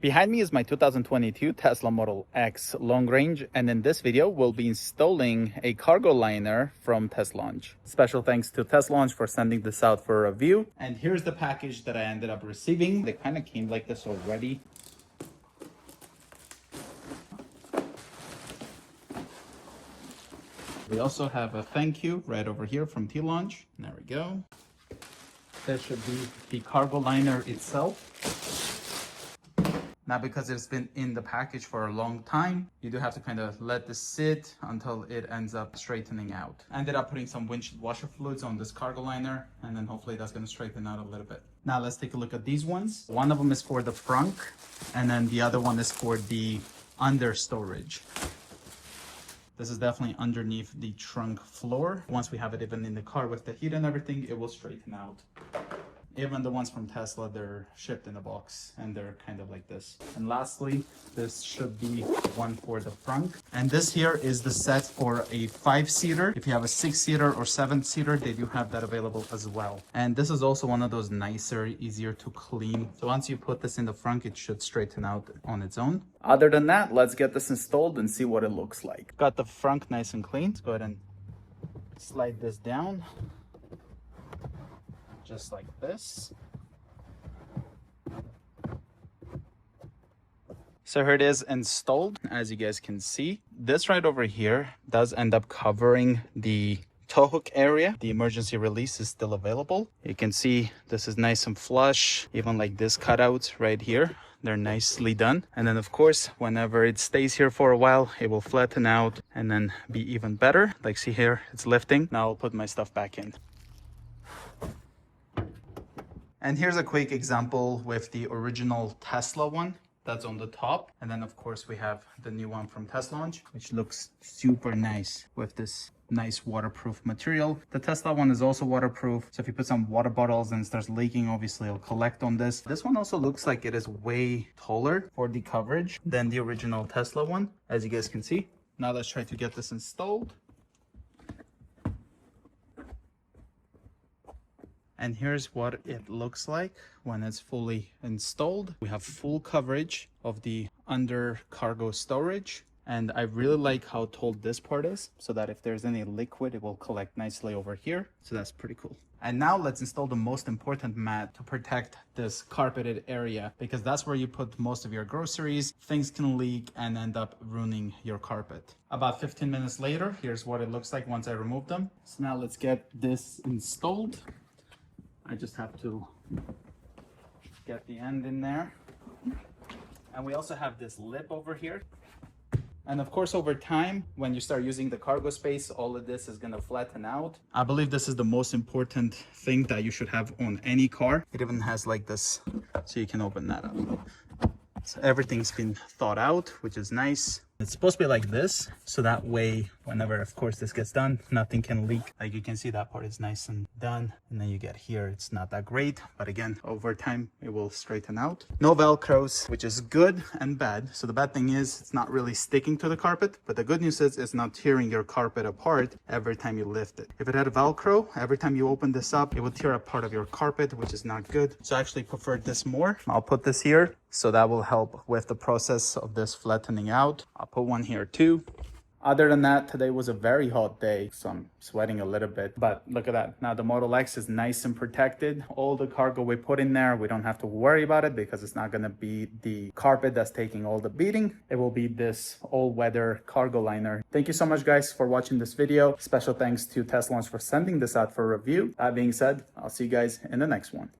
Behind me is my 2022 Tesla Model X long range, and in this video we'll be installing a cargo liner from Teslaunch. Special thanks to Teslaunch for sending this out for review. And here's the package that I ended up receiving. They kind of came like this already. We also have a thank you right over here from Teslaunch. There we go. This should be the cargo liner itself. Now, because it's been in the package for a long time, you do have to kind of let this sit until it ends up straightening out. I ended up putting some windshield washer fluids on this cargo liner, and then hopefully that's going to straighten out a little bit. Now let's take a look at these ones. One of them is for the frunk, and then the other one is for the under storage. This is definitely underneath the trunk floor. Once we have it even in the car with the heat and everything, it will straighten out. Even the ones from Tesla, they're shipped in a box and they're kind of like this. And lastly, this should be one for the frunk. And this here is the set for a 5-seater. If you have a 6-seater or 7-seater, they do have that available as well. And this is also one of those nicer, easier to clean. So once you put this in the frunk, it should straighten out on its own. Other than that, let's get this installed and see what it looks like. Got the frunk nice and clean. Let's go ahead and slide this down. Just like this. So here it is installed. As you guys can see, this right over here does end up covering the tow hook area. The emergency release is still available. You can see this is nice and flush. Even like this cutouts right here, they're nicely done. And then of course, whenever it stays here for a while, it will flatten out and then be even better. Like see here, it's lifting. Now I'll put my stuff back in. And here's a quick example with the original Tesla one that's on the top. And then of course we have the new one from Teslaunch, which looks super nice with this nice waterproof material. The Tesla one is also waterproof. So if you put some water bottles and it starts leaking, obviously it'll collect on this. This one also looks like it is way taller for the coverage than the original Tesla one, as you guys can see. Now let's try to get this installed. And here's what it looks like when it's fully installed. We have full coverage of the under cargo storage. And I really like how tall this part is, so that if there's any liquid, it will collect nicely over here. So that's pretty cool. And now let's install the most important mat to protect this carpeted area, because that's where you put most of your groceries. Things can leak and end up ruining your carpet. About 15 minutes later, here's what it looks like once I remove them. So now let's get this installed. I just have to get the end in there. And we also have this lip over here. And of course, over time, when you start using the cargo space, all of this is gonna flatten out. I believe this is the most important thing that you should have on any car. It even has like this, so you can open that up. So everything's been thought out, which is nice. It's supposed to be like this, so that way, whenever, of course, this gets done, nothing can leak. Like you can see, that part is nice and done. And then you get here, it's not that great. But again, over time, it will straighten out. No Velcros, which is good and bad. So the bad thing is, it's not really sticking to the carpet. But the good news is, it's not tearing your carpet apart every time you lift it. If it had a Velcro, every time you open this up, it would tear up part of your carpet, which is not good. So I actually prefer this more. I'll put this here, so that will help with the process of this flattening out. I'll put one here too. Other than that, today was a very hot day, so I'm sweating a little bit. But look at that. Now the Model X is nice and protected. All the cargo we put in there, we don't have to worry about it, because it's not going to be the carpet that's taking all the beating. It will be this all-weather cargo liner. Thank you so much, guys, for watching this video. Special thanks to Teslaunch for sending this out for review. That being said, I'll see you guys in the next one.